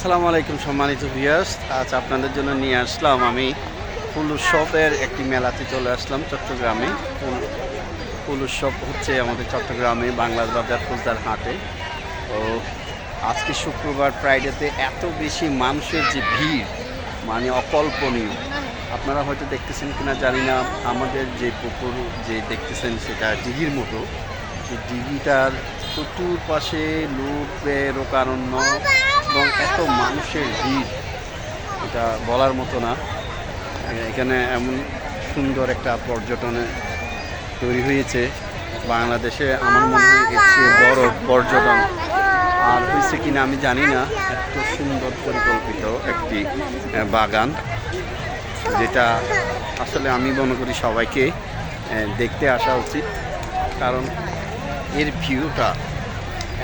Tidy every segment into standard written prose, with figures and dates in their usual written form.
আসসালামু আলাইকুম সম্মানিত ভিউয়ার্স। আজ আপনাদের জন্য নিয়ে আসলাম আমি ফুল উৎসবের একটি মেলাতে চলে আসলাম চট্টগ্রামে। ফুল উৎসব হচ্ছে আমাদের চট্টগ্রামে বাংলার বাজার ফুলদার হাটে। তো আজকে শুক্রবার ফ্রাইডেতে এত বেশি মানুষের যে ভিড় মানে অকল্পনীয়। আপনারা হয়তো দেখতেছেন কিনা জানি না, আমাদের যে পুকুর যে দেখতেছেন সেটা দিঘির মতো। সেই দিঘিটার চতুর্পাশে লোকের অরণ্য এবং এত মানুষের ভিড়, এটা বলার মতো না। এখানে এমন সুন্দর একটা পর্যটনে তৈরি হয়েছে বাংলাদেশে, আমার মনে হয় এর চেয়ে বড় পর্যটন আর হয়েছে কিনা আমি জানি না। এত সুন্দর পরিকল্পিত একটি বাগান, যেটা আসলে আমি মনে করি সবাইকে দেখতে আসা উচিত, কারণ এর ভিউটা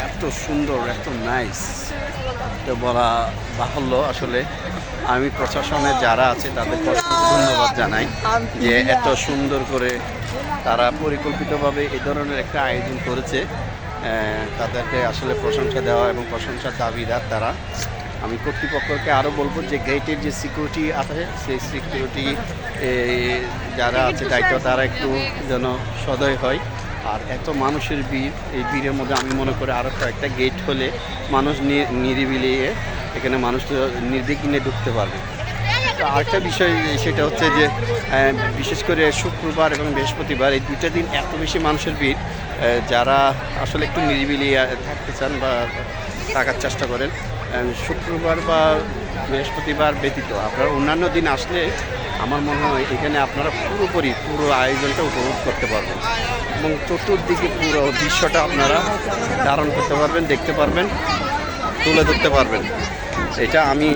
এত সুন্দর, এত নাইস, তো বলা বাহুল্য। আসলে আমি প্রশাসনের যারা আছে তাদেরকে ধন্যবাদ জানাই যে এত সুন্দর করে তারা পরিকল্পিতভাবে এই ধরনের একটা আয়োজন করেছে। তাদেরকে আসলে প্রশংসা দেওয়া এবং প্রশংসার দাবিদার তারা। আমি কর্তৃপক্ষকে আরও বলবো যে গেটের যে সিকিউরিটি আছে সেই সিকিউরিটি যারা আছে দায়িত্ব, তারা একটু যেন সদয় হয়। আর এত মানুষের ভিড়, এই ভিড়ের মধ্যে আমি মনে করি আরও কয়েকটা গেট হলে মানুষ নিরিবিলি এখানে মানুষ নির্বিঘ্নে ঢুকতে পারবে। তো আরেকটা বিষয় সেটা হচ্ছে যে বিশেষ করে শুক্রবার এবং বৃহস্পতিবার এই দুইটা দিন এত বেশি মানুষের ভিড়, যারা আসলে একটু নিরিবিলি থাকতে চান বা থাকার চেষ্টা করেন, শুক্রবার বা বৃহস্পতিবার ব্যতীত আপনারা অন্যান্য দিন আসলে আমার মনে হয় এখানে আপনারা পুরো আয়োজনটা উপভোগ করতে পারবেন এবং চতুর্দিকে পুরো দৃশ্যটা আপনারা ধারণ করতে পারবেন, দেখতে পারবেন, তুলে ধরতে পারবেন। এটা আমি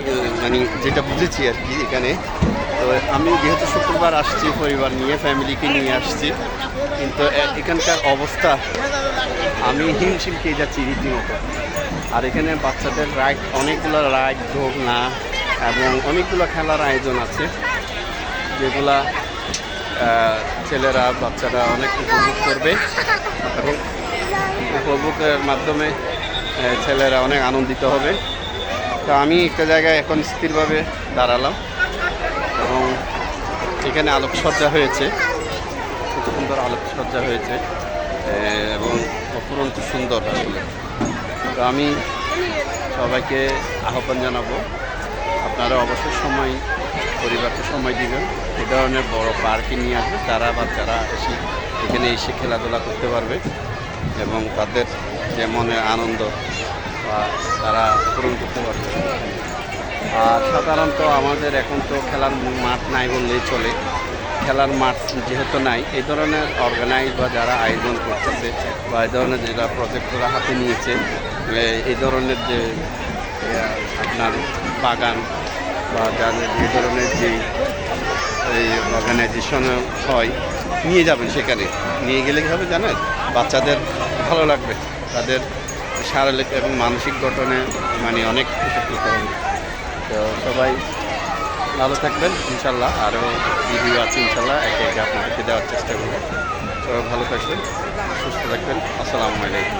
মানে যেটা বুঝেছি আর কি এখানে। তো আমি যেহেতু শুক্রবার আসছি পরিবার নিয়ে, ফ্যামিলিকে নিয়ে আসছি, কিন্তু এখানকার অবস্থা আমি হিমশিম খেয়ে যাচ্ছি রীতিমতো। আর এখানে বাচ্চাদের রাইড, অনেকগুলো রাইড, দোলনা এবং অনেকগুলো খেলার আয়োজন আছে, যেগুলা ছেলেরা বাচ্চারা অনেক উপভোগ করবে এবং উপভোগের মাধ্যমে ছেলেরা অনেক আনন্দিত হবে। তো আমি একটা জায়গায় এখন স্থিরভাবে দাঁড়ালাম এবং এখানে আলোকসজ্জা হয়েছে, খুব সুন্দর আলোকসজ্জা হয়েছে এবং অপুরন্ত সুন্দর আসলে। তো আমি সবাইকে আহ্বান জানাবো, আপনারা অবসর সময় পরিবারকে সময় দিবেন, এই ধরনের বড় পার্কে নিয়ে আসবে, তারা বাচ্চারা এখানে এসে খেলাধুলা করতে পারবে এবং তাদের যে মনের আনন্দ তারা পূরণ করতে পারবে। আর সাধারণত আমাদের এখন তো খেলার মাঠ নাই বললেই চলে। খেলার মাঠ যেহেতু নাই, এই ধরনের অর্গানাইজ বা যারা আয়োজন করতেছে বা এই ধরনের যেটা প্রজেক্টরা হাতে নিয়েছে, এই ধরনের যে আপনার বাগান বা যাদের যে ধরনের যে এই অর্গানাইজেশন হয়, নিয়ে যাবেন, সেখানে নিয়ে গেলে কী হবে জানেন, বাচ্চাদের ভালো লাগবে, তাদের শারীরিক এবং মানসিক গঠনে মানে অনেক উপকৃত হবে। তো সবাই ভালো থাকবেন ইনশাল্লাহ, আরও ভিডিও আছে ইনশাল্লাহ একে একে আপনাদেরকে দেওয়ার চেষ্টা করব। সবাই ভালো থাকবেন, সুস্থ থাকবেন। আসসালামু আলাইকুম।